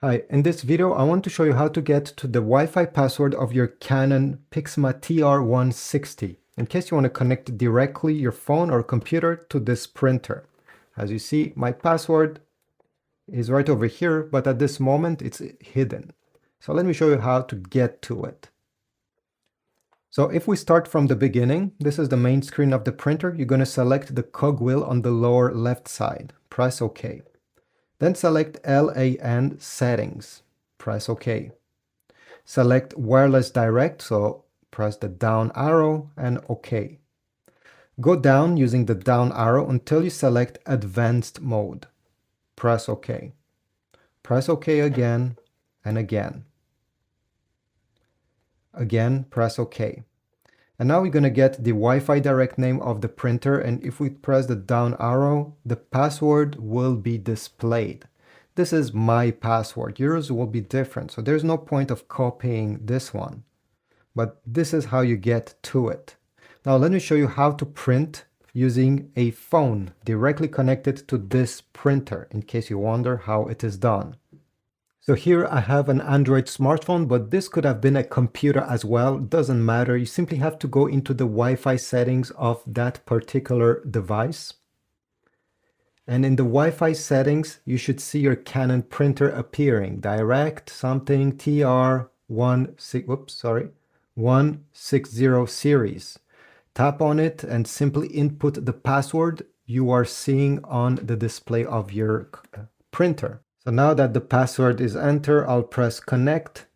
Hi, in this video I want to show you how to get to the Wi-Fi password of your Canon PIXMA TR160 in case you want to connect directly your phone or computer to this printer. As you see, my password is right over here, but at this moment it's hidden. So let me show you how to get to it. So if we start from the beginning, this is the main screen of the printer. You're going to select the cogwheel on the lower left side. Press OK. Then select LAN settings. Press OK. Select wireless direct, so press the down arrow and OK. Go down using the down arrow until you select advanced mode. Press OK. Press OK again and again. Again, press OK. And now we're going to get the Wi-Fi direct name of the printer, and if we press the down arrow, the password will be displayed. This is my password. Yours will be different, so there's no point of copying this one. But this is how you get to it. Now let me show you how to print using a phone directly connected to this printer, in case you wonder how it is done. So here I have an Android smartphone, but this could have been a computer as well. Doesn't matter. You simply have to go into the Wi-Fi settings of that particular device. And in the Wi-Fi settings, you should see your Canon printer appearing. Direct something TR160 series. Tap on it and simply input the password you are seeing on the display of your printer. So now that the password is entered, I'll press connect.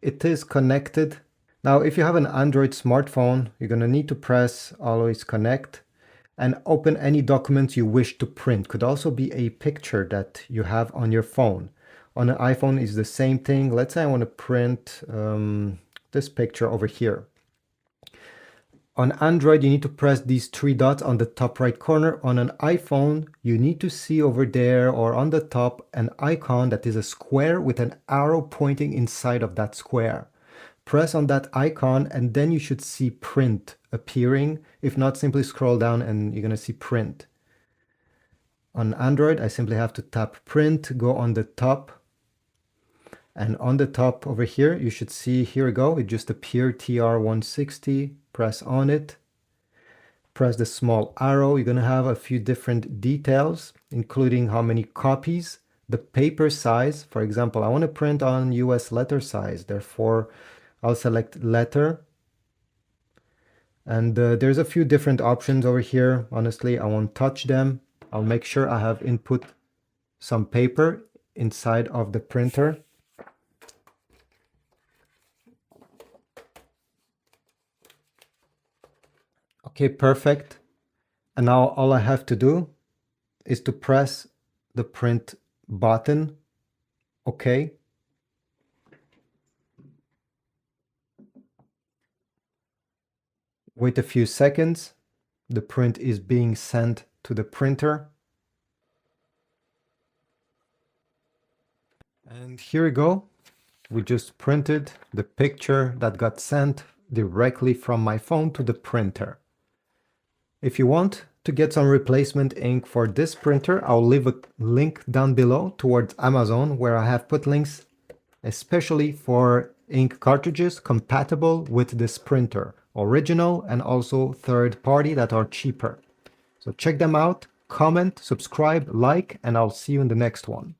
It is connected. Now, if you have an Android smartphone, you're going to need to press always connect and open any documents you wish to print. Could also be a picture that you have on your phone. On an iPhone is the same thing. Let's say I want to print this picture over here. On Android, you need to press these three dots on the top right corner. On an iPhone, you need to see over there or on the top an icon that is a square with an arrow pointing inside of that square. Press on that icon and then you should see print appearing. If not, simply scroll down and you're going to see print. On Android, I simply have to tap print, go on the top. And on the top over here, you should see, here we go, it just appeared TR160. Press on it. Press the small arrow. You're going to have a few different details, including how many copies, the paper size. For example, I want to print on US letter size. Therefore, I'll select letter. And there's a few different options over here. Honestly, I won't touch them. I'll make sure I have input some paper inside of the printer. Okay, perfect. And now all I have to do is to press the print button. Okay. Wait a few seconds. The print is being sent to the printer. And here we go. We just printed the picture that got sent directly from my phone to the printer. If you want to get some replacement ink for this printer, I'll leave a link down below towards Amazon where I have put links especially for ink cartridges compatible with this printer, original and also third party that are cheaper. So check them out, comment, subscribe, like, and I'll see you in the next one.